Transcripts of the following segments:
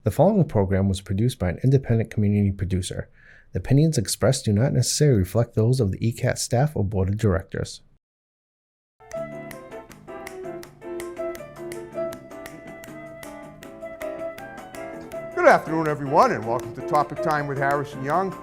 The following program was produced by an independent community producer. The opinions expressed do not necessarily reflect those of the ECAT staff or board of directors. Good afternoon, everyone, and welcome to Topic Time with Harrison Young.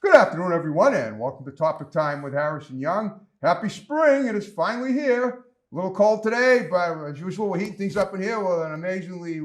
Good afternoon, everyone, and welcome to Topic Time with Harrison Young. Happy spring, it is finally here. A little cold today, but as usual, we're heating things up in here with an amazingly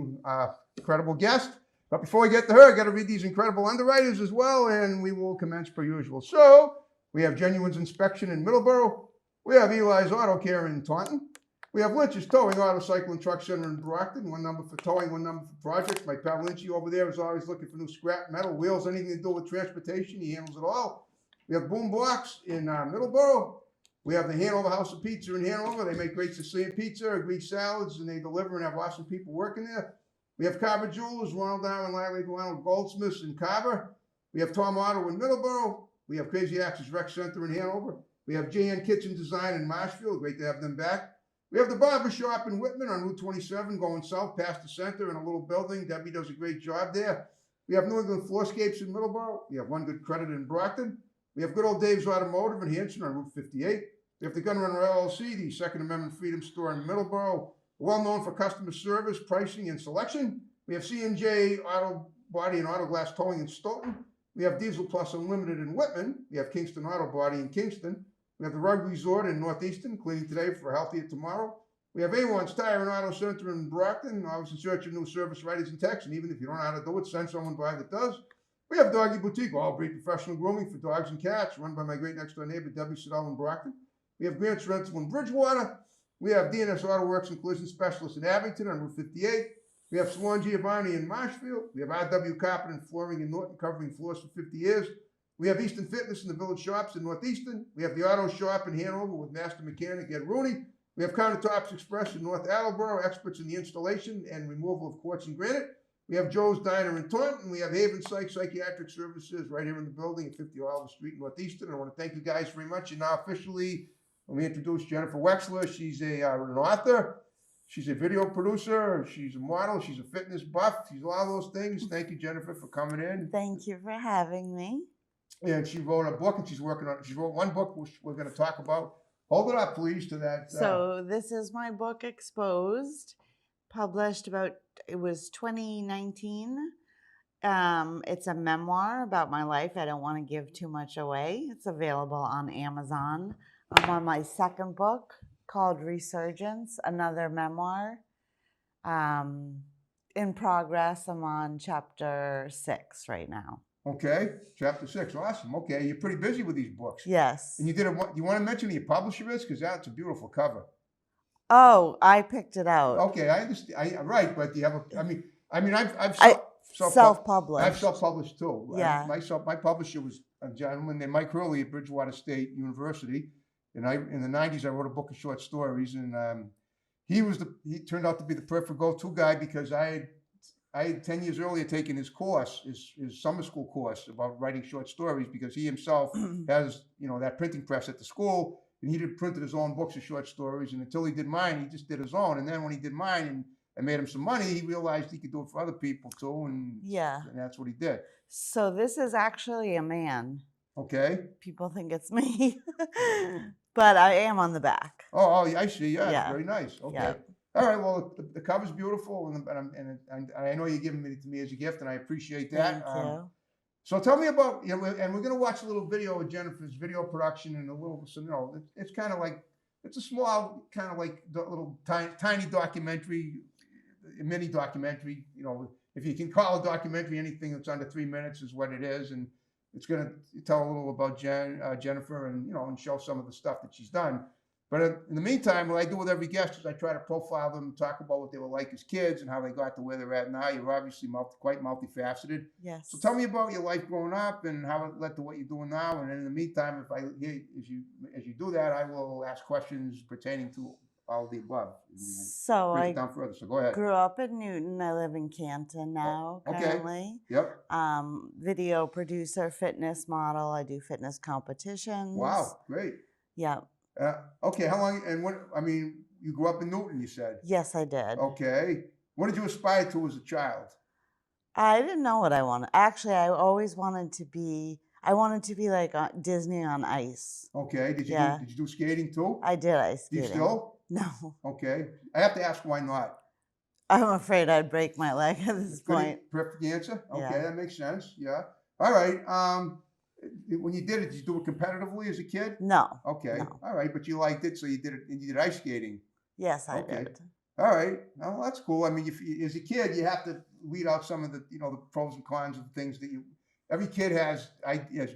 incredible guest. But before we get to her, I got to read these incredible underwriters as well, and we will commence per usual. So, we have Genuine's Inspection in Middleborough. We have Eli's Auto Care in Taunton. We have Lynch's Towing, Auto Cycle, and Truck Center in Brockton. One number for towing, one number for projects. My pal Lynchy over there is always looking for new scrap metal, wheels, anything to do with transportation. He handles it all. We have Boom Box in Middleborough. We have the Hanover House of Pizza in Hanover. They make great Sicilian pizza, Greek salads, and they deliver and have awesome people working there. We have Carver Jewelers, Ronald Down and Larry Delano Goldsmiths in Carver. We have Tom Auto in Middleborough. We have Crazy Axe's Rec Center in Hanover. We have JN Kitchen Design in Marshfield. Great to have them back. We have the Barber Shop in Whitman on Route 27 going south past the center in a little building. Debbie does a great job there. We have New England Floorscapes in Middleborough. We have One Good Credit in Brockton. We have Good Old Dave's Automotive in Hanson on Route 58. We have the Gunrunner LLC, the Second Amendment Freedom Store in Middleborough, well known for customer service, pricing, and selection. We have C&J Auto Body and Auto Glass Towing in Stoughton. We have Diesel Plus Unlimited in Whitman. We have Kingston Auto Body in Kingston. We have the Rug Resort in Northeastern, cleaning today for a healthier tomorrow. We have A1's Tire and Auto Center in Brockton, always in search of new service writers and techs, and even if you don't know how to do it, send someone by that does. We have Doggy Boutique, all breed professional grooming for dogs and cats, run by my great next door neighbor, Debbie Siddell in Brockton. We have Grant's Rental in Bridgewater. We have DNS Auto Works and Collision Specialists in Abington on Route 58. We have Salon Giovanni in Marshfield. We have RW Carpet and Flooring in Norton, covering floors for 50 years. We have Eastern Fitness in the Village Shops in Northeastern. We have the Auto Shop in Hanover with Master Mechanic Ed Rooney. We have Countertops Express in North Attleboro, experts in the installation and removal of quartz and granite. We have Joe's Diner in Taunton. We have Haven Psychiatric Services right here in the building at 50 Olive Street in Northeastern. I want to thank you guys very much. And now officially, let me introduce Jennifer Wexler. She's an author. She's a video producer. She's a model. She's a fitness buff. She's all those things. Thank you, Jennifer, for coming in. Thank you for having me. And she wrote a book, and she wrote one book which we're going to talk about. Hold it up, please, to that. So this is my book, Exposed, published it was 2019. It's a memoir about my life. I don't want to give too much away. It's available on Amazon. I'm on my second book called Resurgence, another memoir. In progress, I'm on chapter 6 right now. Okay, chapter 6, awesome. Okay, you're pretty busy with these books. Yes. And you want to mention who your publisher is? Because that's a beautiful cover. Oh, I picked it out. Okay, I understand. Right, but do you have I've self-published. I've self-published too. Yeah. My publisher was a gentleman named Mike Hurley at Bridgewater State University. And in the 90s, I wrote a book of short stories. And he turned out to be the perfect go-to guy because I had 10 years earlier taken his course, his summer school course about writing short stories because he himself has, that printing press at the school, and he printed his own books of short stories. And until he did mine, he just did his own. And then when he did mine and I made him some money, he realized he could do it for other people too. And that's what he did. So this is actually a man. Okay. People think it's me, but I am on the back. Oh, I see. Yeah. Very nice. Okay. Yeah. All right. Well, the cover's beautiful, and I know you're giving it to me as a gift, and I appreciate that. Thank you. So tell me about, and we're going to watch a little video of Jennifer's video production and a little, it's kind of like, it's a small, kind of like the little tiny documentary, mini documentary. If you can call a documentary anything that's under 3 minutes is what it is, and it's going to tell a little about Jennifer and and show some of the stuff that she's done. But in the meantime, what I do with every guest is I try to profile them, talk about what they were like as kids and how they got to where they're at now. You're obviously quite multifaceted. Yes. So tell me about your life growing up and how it led to what you're doing now. And in the meantime, as you do that, I will ask questions pertaining to all the above. So Break it I down further. So go ahead. grew up in Newton. I live in Canton now, Okay. currently. Yep. Video producer, fitness model. I do fitness competitions. Wow. Great. Yeah. Okay. How long? And what? I mean, you grew up in Newton. You said. Yes, I did. Okay. What did you aspire to as a child? I didn't know what I wanted. Actually, I always wanted to be. I wanted to be like Disney on ice. Okay. Did you Yeah. did you do skating too? I did ice Do you skating. still? No. Okay. I have to ask why not. I'm afraid I'd break my leg at this point. Perfect answer. Okay, Yeah. that makes sense. Yeah. All right. When you did you do it competitively as a kid? No. Okay. No. All right, but you liked it, so you did it, and you did ice skating. Yes, I Okay. did. All right. Well, that's cool. I mean, as a kid, you have to weed out some of the, the pros and cons of things that you. Every kid has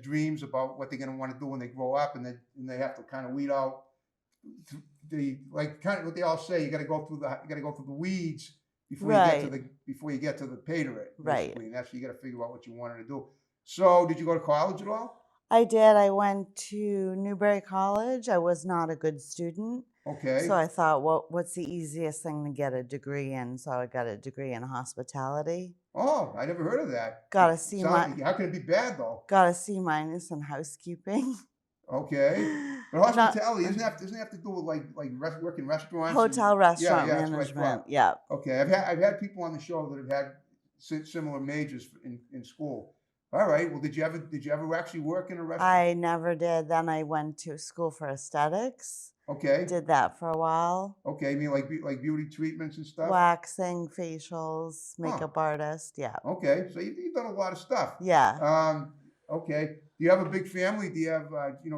dreams about what they're going to want to do when they grow up, and they have to kind of weed out kind of what they all say. You got to go through the weeds before you get to the pay to it. Right. And that's you got to figure out what you wanted to do. So, did you go to college at all? I did. I went to Newberry College. I was not a good student. Okay. So I thought, what's the easiest thing to get a degree in? So I got a degree in hospitality. Oh, I never heard of that. Got a C minus. How can it be bad though? Got a C minus in housekeeping. Okay. But hospitality doesn't have to do with like work in restaurants. Hotel restaurant yeah, management. Yeah. Okay. I've had people on the show that have had similar majors in school. All right. Well, did you ever actually work in a restaurant? I never did. Then I went to school for aesthetics. Okay. Did that for a while. Okay. You mean like beauty treatments and stuff? Waxing, facials, makeup artist. Yeah. Okay. So you've done a lot of stuff. Yeah. Okay. Do you have a big family? Do you have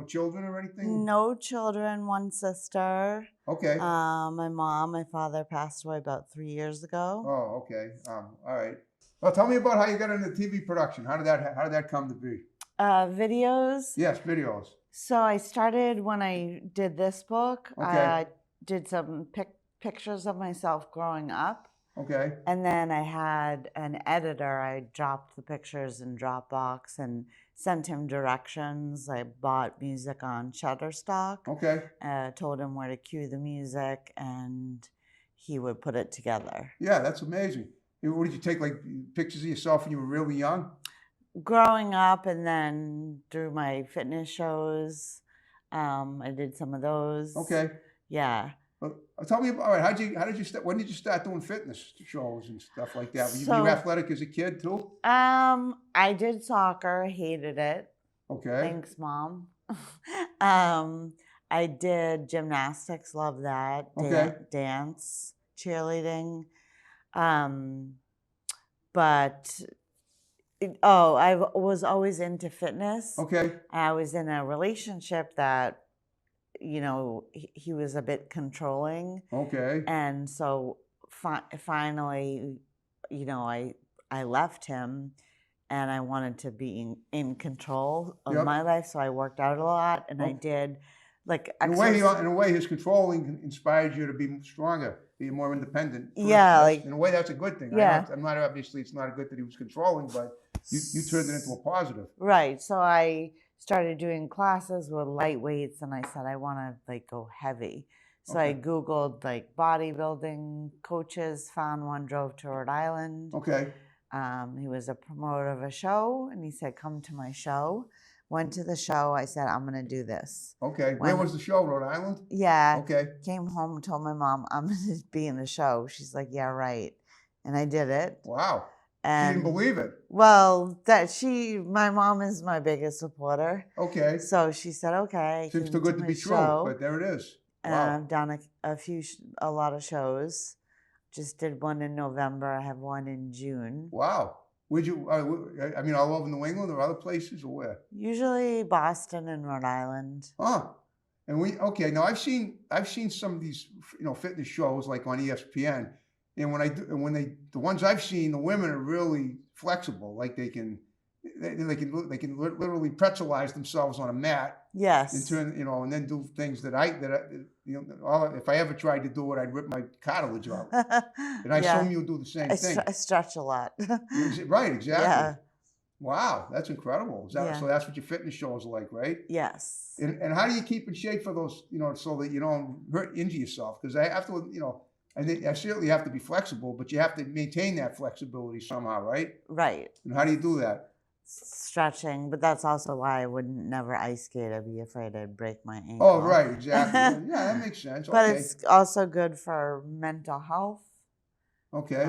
children or anything? No children. One sister. Okay. My father passed away about 3 years ago. Oh, okay. All right. Well, tell me about how you got into TV production. How did that come to be? Videos. Yes, videos. So I started when I did this book. Okay. I did some pictures of myself growing up. Okay. And then I had an editor. I dropped the pictures in Dropbox and sent him directions. I bought music on Shutterstock. Okay. Told him where to cue the music, and he would put it together. Yeah, that's amazing. What did you take, like pictures of yourself when you were really young? Growing up, and then through my fitness shows, I did some of those. Okay. Yeah. Tell me about, all right, when did you start doing fitness shows and stuff like that? Were you athletic as a kid too? I did soccer, hated it. Okay. Thanks, Mom. I did gymnastics, love that. Okay. Dance, cheerleading. But I was always into fitness. Okay. I was in a relationship that, he was a bit controlling. Okay. And so finally, I left him, and I wanted to be in control of my life. So I worked out a lot, and I did in a way, his controlling inspired you to be stronger, be more independent. Yeah, in a way, that's a good thing. Yeah. I'm not obviously it's not a good that he was controlling, but you turned it into a positive. Right. So I started doing classes with light weights, and I said I want to go heavy. So I Googled bodybuilding coaches, found one, drove to Rhode Island. Okay. He was a promoter of a show, and he said, "Come to my show." Went to the show. I said, "I'm going to do this." Okay. Where was the show? Rhode Island? Yeah. Okay. Came home, told my mom, "I'm going to be in the show." She's like, "Yeah, right." And I did it. Wow. And she didn't believe it. Well, my mom is my biggest supporter. Okay. So she said, "Okay." Seems too good to be true, but there it is. And wow. I've done a lot of shows. Just did one in November. I have one in June. Wow. Would you? All over New England or other places, or where? Usually Boston and Rhode Island. Huh. And now I've seen some of these fitness shows like on ESPN, and the ones I've seen, the women are really flexible. Like they can literally pretzelize themselves on a mat. Yes. And turn and then do things that if I ever tried to do it, I'd rip my cartilage out. And I assume you do the same thing. I stretch a lot. Right. Exactly. Wow, that's incredible. Is that, Yeah. So that's what your fitness shows are like, right? Yes. And how do you keep in shape for those, so that you don't injure yourself? Because I have to, I think I certainly have to be flexible, but you have to maintain that flexibility somehow, right? Right. And how do you do that? Stretching, but that's also why I wouldn't never ice skate. I'd be afraid I'd break my ankle. Oh, right, exactly. Yeah, that makes sense. But Okay. it's also good for mental health, Okay.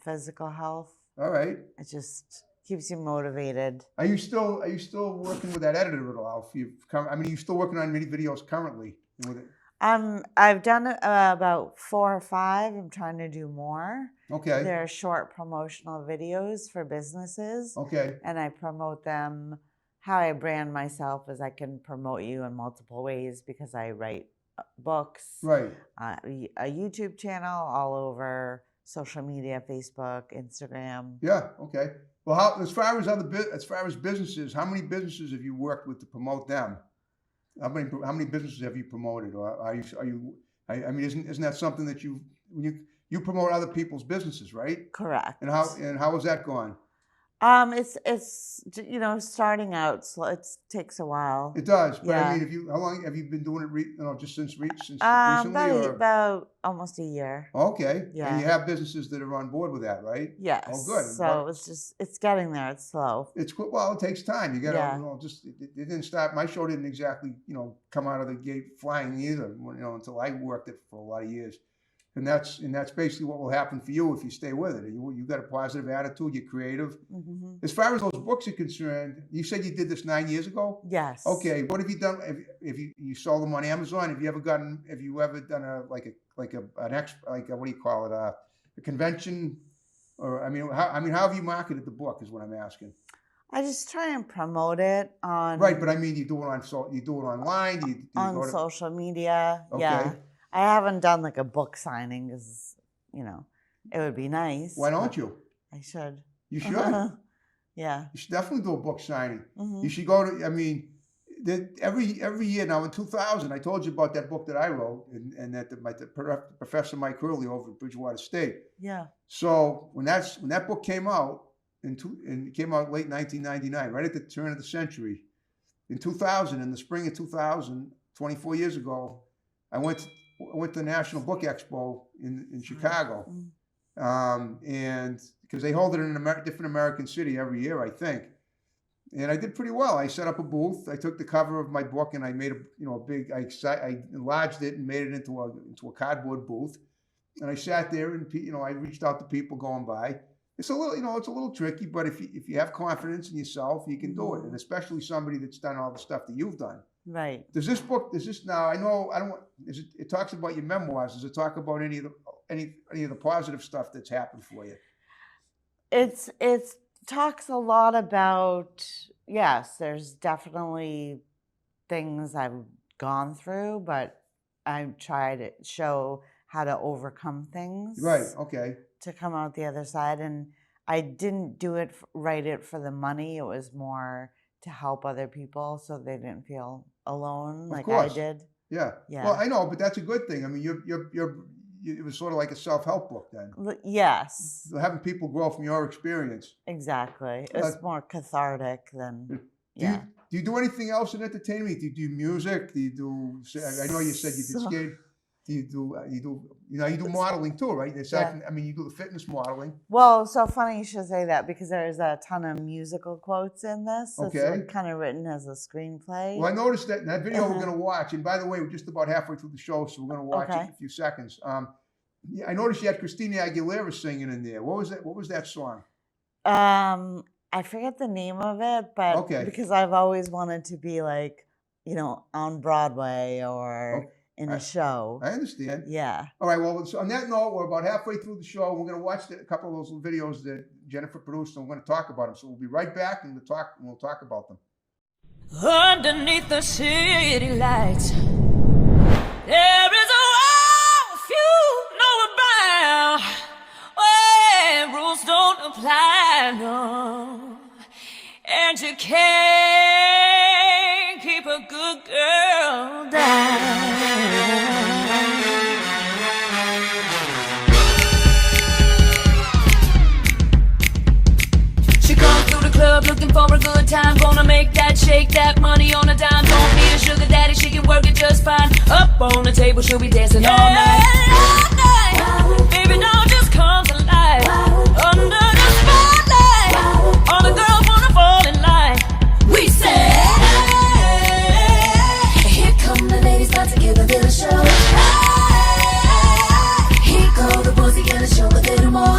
physical health. All right. It just keeps you motivated. Are you still working with that editor at all? Are you still working on many videos currently with it? I've done about 4 or 5. I'm trying to do more. Okay. They're short promotional videos for businesses. Okay. And I promote them. How I brand myself is I can promote you in multiple ways because I write books. Right. A YouTube channel all over social media, Facebook, Instagram. Yeah. Okay. Well, as far as businesses, how many businesses have you worked with to promote them? How many businesses have you promoted, or are you? I mean, isn't that something that you promote other people's businesses, right? Correct. And how has that gone? It's starting out. So it takes a while. It does, but Yeah. I mean, how long have you been doing it? Just since recently, about almost a year. Okay. Yeah. And you have businesses that are on board with that, right? Yes. Oh, good. So it's getting there. It's slow. It's well, it takes time. You got to, Yeah. It didn't start. My show didn't exactly, come out of the gate flying either. Until I worked it for a lot of years, and that's basically what will happen for you if you stay with it. You got a positive attitude. You're creative. Mm-hmm. As far as those books are concerned, you said you did this 9 years ago. Yes. Okay. What have you done? If you sold them on Amazon, have you ever done what do you call it? A convention? Or how have you marketed the book? Is what I'm asking. I just try and promote it on. Right, but I mean, you do it online. Do you on go to social media. Okay. Yeah. I haven't done like a book signing because it would be nice. Why don't you? I should. You should. Yeah. You should definitely do a book signing. Mm-hmm. You should go to. I mean, every year now in 2000, I told you about that book that I wrote, and that Professor Mike Hurley over at Bridgewater State. Yeah. So when that book came out and it came out late 1999, right at the turn of the century, in 2000, in the spring of 2000, 24 years ago, I went to the National Book Expo in Chicago, and because they hold it in a different American city every year, I think. And I did pretty well. I set up a booth. I took the cover of my book and I made I enlarged it and made it into a cardboard booth. And I sat there and I reached out to people going by. It's a little tricky, but if you have confidence in yourself, you can do it. And especially somebody that's done all the stuff that you've done. Right. It talks about your memoirs. Does it talk about any of the positive stuff that's happened for you? It talks a lot about, yes, there's definitely things I've gone through, but I try to show how to overcome things. Right. Okay. To come out the other side. And I didn't write it for the money. It was more to help other people so they didn't feel alone like I did. Yeah. Yeah. Well, I know, but that's a good thing. I mean, it was sort of like a self-help book then. Yes. Having people grow from your experience. Exactly. It's more cathartic than, Do you do anything else in entertainment? Do you do music? Do you do, I know you said you did skate. Do you do modeling too, right? Yeah. I mean, you do the fitness modeling. Well, so funny you should say that because there's a ton of musical quotes in this. Okay. It's kind of written as a screenplay. Well, I noticed that in that video we're going to watch, and by the way, we're just about halfway through the show, so we're going to watch it in a few seconds. I noticed you had Christina Aguilera singing in there. What was that song? I forget the name of it, but because I've always wanted to be like, on Broadway or in a show. I understand. Yeah. All right. Well, so on that note, we're about halfway through the show. We're going to watch a couple of those videos that Jennifer produced, and we're going to talk about them. So we'll be right back, and we'll talk about them. Underneath the city lights, there is a world few know about, where rules don't apply, no, and you can't keep a good girl down. She comes through the club looking for a good time. Gonna make that shake that money on a dime. Don't be a sugar daddy, she can work it just fine. Up on the table, she'll be dancing all night. Baby, doll just comes alive. Under the spotlight, all the girls wanna fall in line. We say, hey, here come the ladies, about to give a little show. Hey, here go the boys, they gonna show a little more.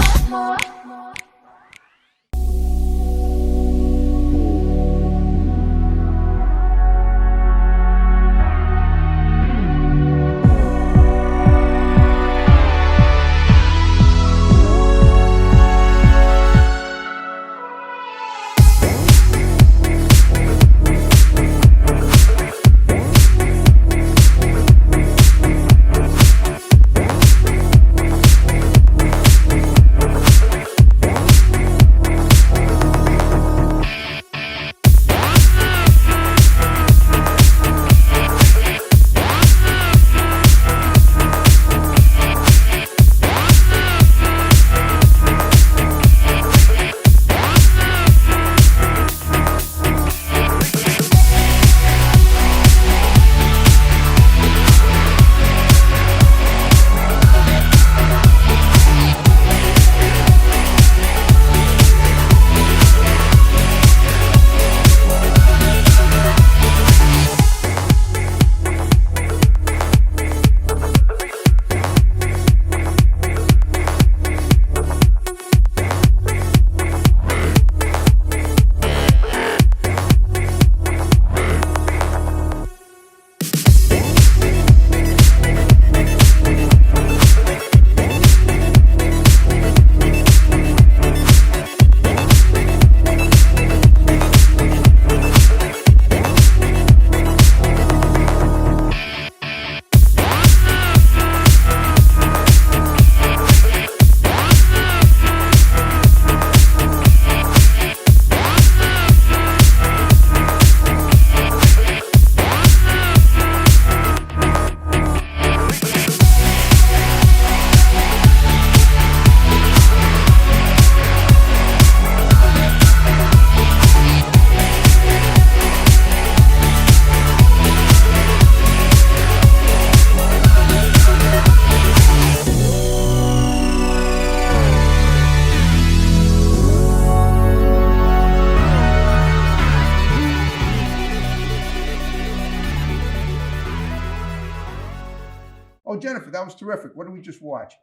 Oh, Jennifer, that was terrific. What did we just watch?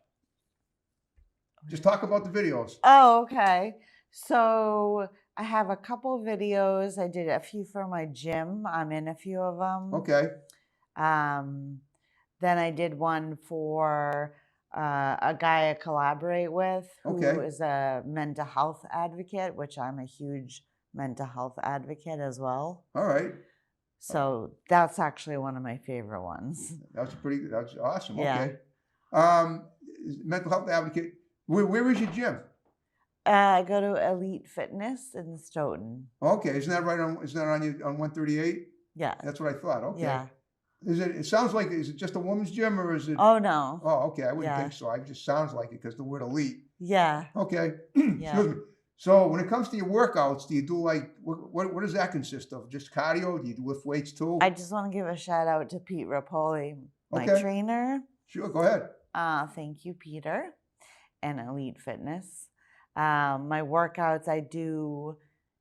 Just talk about the videos. Oh, okay. So I have a couple videos. I did a few for my gym. I'm in a few of them. Okay. Then I did one for a guy I collaborate with who is a mental health advocate, which I'm a huge mental health advocate as well. All right. So that's actually one of my favorite ones. That's awesome. Yeah. Okay. Mental health advocate. Where is your gym? I go to Elite Fitness in Stoughton. Okay. Isn't that right on 138? Yeah. That's what I thought. Okay. Yeah. It sounds like, is it just a woman's gym or is it? Oh, no. Oh, okay. I wouldn't think so. It just sounds like it because the word elite. Yeah. Okay. Yeah. Excuse me. So when it comes to your workouts, do you do like, what does that consist of? Just cardio? Do you lift weights too? I just want to give a shout out to Pete Rapoli, my trainer. Sure, go ahead. Thank you, Peter, and Elite Fitness. My workouts, I do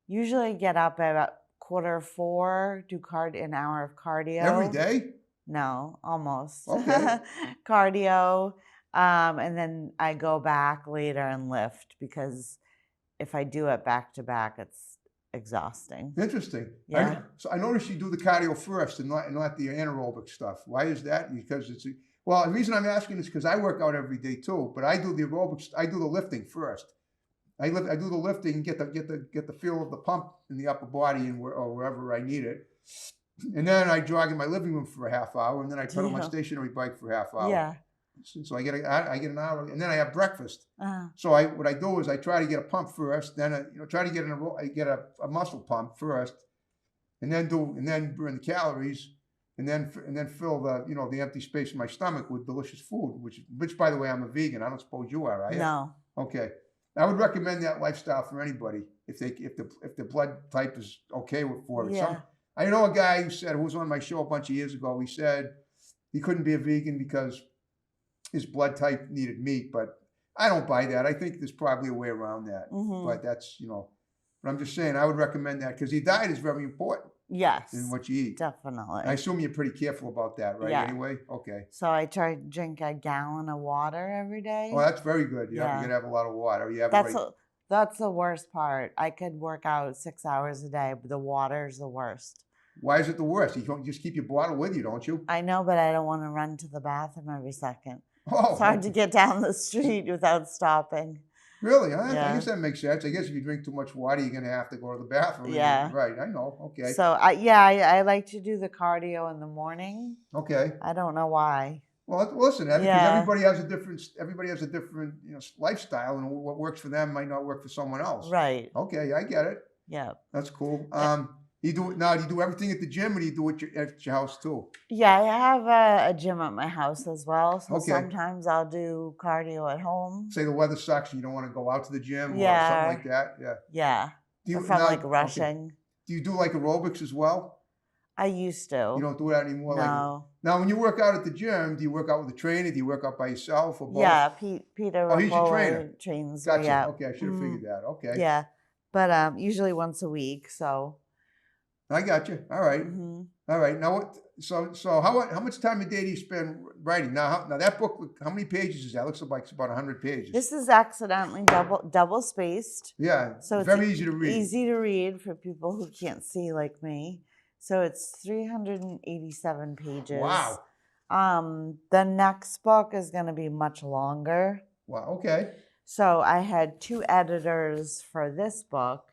usually get up at about 3:45, do an hour of cardio. Every day? No, almost. Okay. Cardio. And then I go back later and lift because if I do it back to back, it's exhausting. Interesting. Yeah. So I noticed you do the cardio first and not the anaerobic stuff. Why is that? Because the reason I'm asking is because I work out every day too, but I do the aerobics. I do the lifting first. I do the lifting, get the feel of the pump in the upper body and or wherever I need it, and then I jog in my living room for a half hour, and then I pedal my stationary bike for a half hour. Yeah. So I get an hour, and then I have breakfast. Uh-huh. So what I do is I try to get a pump first, then try to get a muscle pump first, and then burn the calories, and then fill the empty space in my stomach with delicious food. Which by the way, I'm a vegan. I don't suppose you are, are you? No. Okay. I would recommend that lifestyle for anybody if the blood type is okay for it. Yeah. I know a guy who was on my show a bunch of years ago. He said he couldn't be a vegan because his blood type needed meat, but I don't buy that. I think there's probably a way around that. But that's, but I'm just saying I would recommend that because your diet is very important Yes. in what you eat. Definitely. I assume you're pretty careful about that, right? Yeah. Anyway, okay. So I try to drink a gallon of water every day. Oh, that's very good. Yeah, Yeah. you gotta have a lot of water. You have That's the worst part. I could work out 6 hours a day, but the water's the worst. Why is it the worst? You don't just keep your bottle with you, don't you? I know, but I don't want to run to the bathroom every second. Oh, It's hard to get down the street without stopping. really? I Yeah. guess that makes sense. I guess if you drink too much water, you're gonna have to go to the bathroom. Yeah. Right. I know. Okay. So I like to do the cardio in the morning. Okay. I don't know why. Well, listen, because Yeah. everybody has a different lifestyle, and what works for them might not work for someone else. Right. Okay, I get it. Yeah. That's cool. You do it now. Do you do everything at the gym, or do you do it at your house too? Yeah, I have a gym at my house as well. So Okay. sometimes I'll do cardio at home. Say the weather sucks, and you don't want to go out to the gym Yeah. or something like that. Yeah. Yeah. Do If I'm now- like okay. rushing. Do you do like aerobics as well? I used to. You don't do that anymore. No. Now, when you work out at the gym, do you work out with a trainer? Do you work out by yourself or both? Yeah, Peter Oh, he's your Rapolo trainer. trains Gotcha. me up. Okay, I should have figured that. Okay. Yeah, but usually once a week. So. I got you. All right. Mhm. All right. Now what? So how much time a day do you spend writing? Now that book, how many pages is that? It looks like it's about 100 pages. This is accidentally double spaced. Yeah. So it's very easy to read. Easy to read for people who can't see like me. So it's 387 pages. Wow. The next book is going to be much longer. Wow. Okay. So I had 2 editors for this book,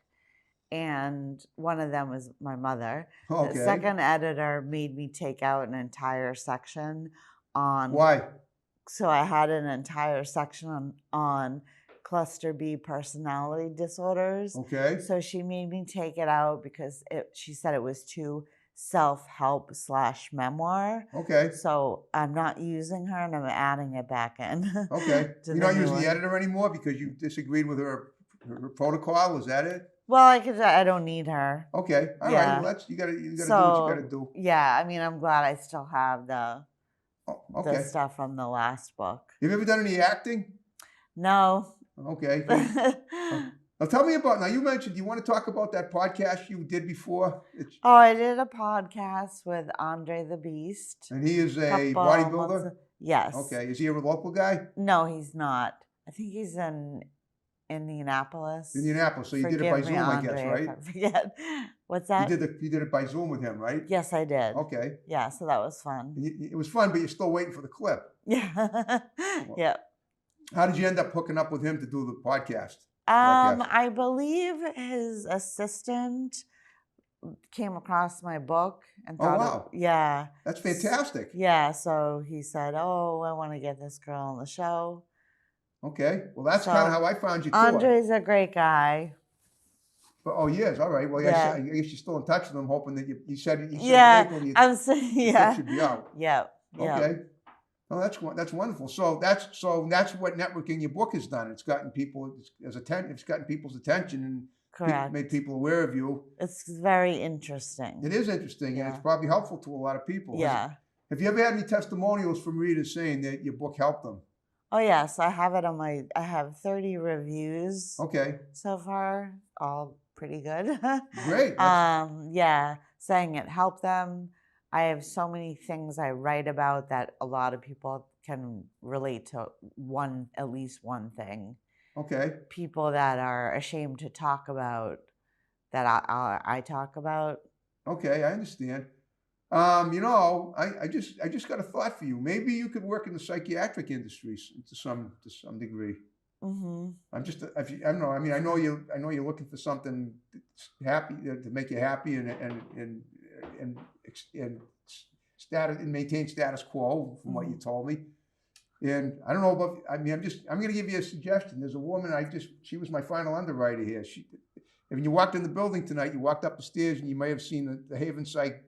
and one of them was my mother. Okay. The second editor made me take out an entire section on. Why? So I had an entire section on cluster B personality disorders. Okay. So she made me take it out because she said it was too self-help / memoir. Okay. So I'm not using her and I'm adding it back in. Okay. to You're not new using one. the editor anymore because you disagreed with her protocol. Is that it? Well, I don't need her. Okay. All right. Yeah. Well, you gotta do what you So gotta do. yeah, I mean, I'm glad I still have the Okay. stuff from the last book. Have you ever done any acting? No. Okay. Now tell me about. Now you mentioned. Do you want to talk about that podcast you did before? Oh, I did a podcast with Andre the Beast. And he is a couple bodybuilder. months- Yes. Okay. Is he a local guy? No, he's not. I think he's in Indianapolis. Indianapolis. So you did it by Forgive me, Zoom, I Andre, guess, if right? I forget. What's that? You did it by Zoom with him, right? Yes, I did. Okay. Yeah, so that was fun. And it was fun, but you're still waiting for the clip. Yeah. Yeah. How did you end up hooking up with him to do the podcast? I believe his assistant came across my book and Oh, thought, wow. Yeah. That's fantastic. Yeah, so he said, "Oh, I want to get this girl on the show." Okay. Well, that's So, kind of how I found you too. Andre's a great guy. Oh, he is. All right. Well, Yeah. I guess you're still in touch with him, hoping that you said Yeah, April, you yeah. should be out. Yep. Yep. Okay. Oh, that's wonderful. So that's what networking your book has done. It's gotten people it's gotten people's attention and Correct. made people aware of you. It's very interesting. It is interesting, and it's probably helpful to a lot of people. Yeah. Have you ever had any testimonials from readers saying that your book helped them? Oh yes, I have it on I have 30 reviews Okay. so far, all pretty good. Great. Yeah, saying it helped them. I have so many things I write about that a lot of people can relate to at least one thing. Okay. People that are ashamed to talk about that I talk about. Okay, I understand. I just got a thought for you. Maybe you could work in the psychiatric industry to some degree. Mm-hmm. I don't know. I mean, I know you're looking for something happy to make you happy and status and maintain status quo from what you told me. And I don't know about. I mean, I'm going to give you a suggestion. There's a woman. She was my final underwriter here. When you walked in the building tonight, you walked up the stairs and you may have seen the Haven Psych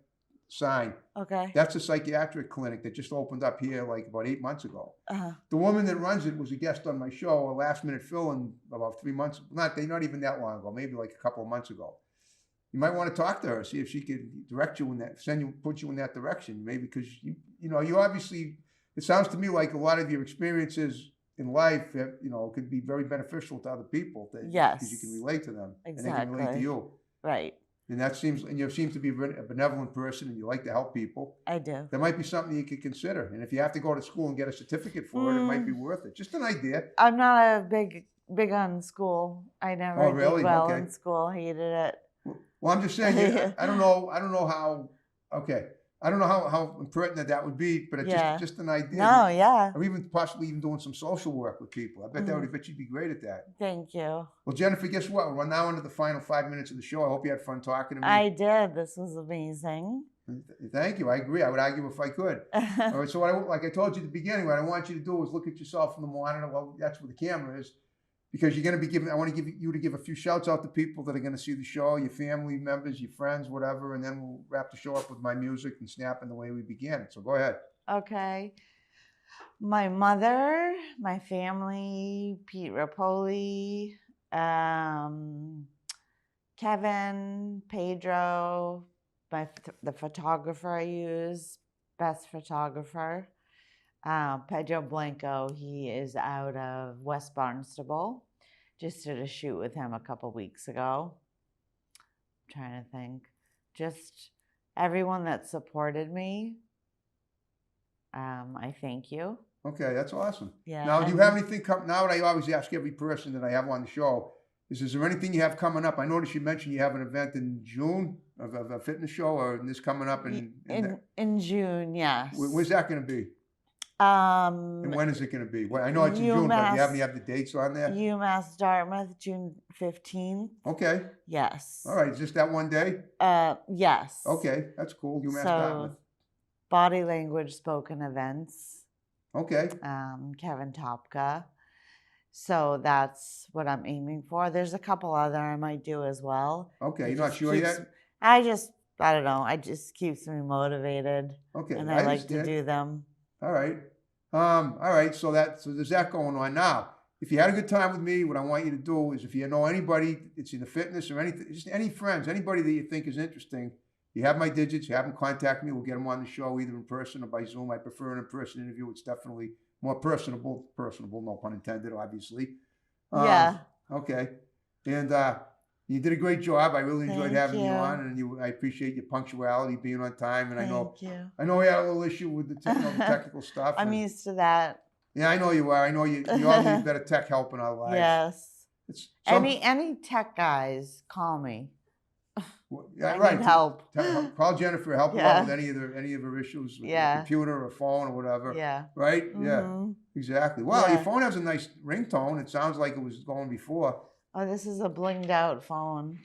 sign. Okay. That's a psychiatric clinic that just opened up here like about 8 months ago. Uh-huh. The woman that runs it was a guest on my show, a last minute fill-in about 3 months, not even that long ago, maybe like a couple of months ago. You might want to talk to her, see if she could direct you in that, put you in that direction. Maybe because you obviously, it sounds to me like a lot of your experiences in life, could be very beneficial to other people. Yes. Because you can relate to them. Exactly. And they can relate to you. Right. And you seem to be a benevolent person and you like to help people. I do. That might be something you could consider. And if you have to go to school and get a certificate for it, it might be worth it. Just an idea. I'm not a big on school. I never really? did well Okay. in school. Hated it. Well, I'm just saying, I don't know how, okay. I don't know how impertinent that would be, but it's just an idea. No, yeah. Or even possibly doing some social work with people. I bet you'd be great at that. Thank you. Well, Jennifer, guess what? We're now into the final 5 minutes of the show. I hope you had fun talking to me. I did. This was amazing. Thank you. I agree. I would argue if I could. All right. So like I told you at the beginning, what I want you to do is look at yourself in the monitor. Well, that's where the camera is. Because you're going to be giving, I want to give you to give a few shouts out to people that are going to see the show, your family members, your friends, whatever, and then we'll wrap the show up with my music and snap in the way we began. So go ahead. Okay. My mother, my family, Pete Rapoli, Kevin, Pedro, the photographer I use, best photographer. Pedro Blanco, he is out of West Barnstable. Just did a shoot with him a couple weeks ago. I'm trying to think. Just everyone that supported me, I thank you. Okay, that's awesome. Yeah. Now, do you have anything now what I always ask every person that I have on the show is there anything you have coming up? I noticed you mentioned you have an event in June of a fitness show, or this coming up in June, yes. Where's that going to be? And when is it going to be? Well, I know it's in June, but do you have the dates on there? UMass Dartmouth, June 15th. Okay. Yes. All right. Is just that one day? Yes. Okay. That's cool. UMass Dartmouth. Body language spoken events. Okay. Kevin Topka. So that's what I'm aiming for. There's a couple other I might do as well. Okay. You're not sure yet? I don't know. It just keeps me motivated. Okay. And I like to do them. All right. All right. So there's that going on. Now, if you had a good time with me, what I want you to do is if you know anybody, it's either fitness or anything, just any friends, anybody that you think is interesting, you have my digits, you have them contact me, we'll get them on the show either in person or by Zoom. I prefer an in-person interview. It's definitely more personable, no pun intended, obviously. Yeah. Okay. And you did a great job. I really enjoyed having you on, and I appreciate your punctuality, being on time. And I know we had a little issue with the technical stuff. I'm used to that. Yeah, I know you are. I know you all need better tech help in our lives. Yes. Any tech guys, call me. Yeah, I right. need help. Call Jennifer. Help her out with any of her issues with the computer or phone or whatever. Yeah. Right. Mm-hmm. Yeah. Exactly. Wow, your phone has a nice ringtone. It sounds like it was going before. Oh, this is a blinged out phone.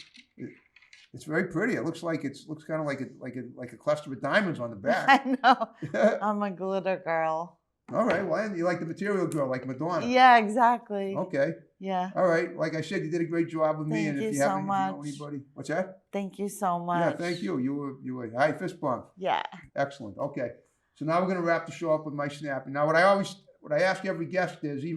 It's very pretty. It looks kind of like a cluster of diamonds on the back. I know. I'm a glitter girl. All right. Well, you like the material girl, like Madonna. Yeah, exactly. Okay. Yeah. All right. Like I said, you did a great job with me. Thank And you if you so have much. anybody, what's that? Thank you so much. Yeah. Thank you. You were high fist bump. Yeah. Excellent. Okay. So now we're going to wrap the show up with my snap. And now what I ask every guest is, I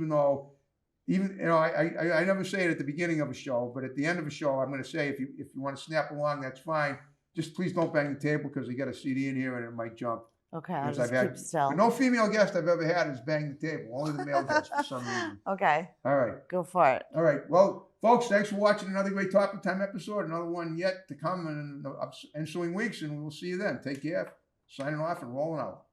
never say it at the beginning of a show, but at the end of a show, I'm going to say, if you want to snap along, that's fine. Just please don't bang the table because I got a CD in here and it might jump. Okay, I'll just keep still. No female guest I've ever had has banged the table. Only the male guest for some reason. Okay. All right. Go for it. All right. Well, folks, thanks for watching another great Topic Time episode. Another one yet to come in the ensuing weeks, and we'll see you then. Take care. Signing off and rolling out.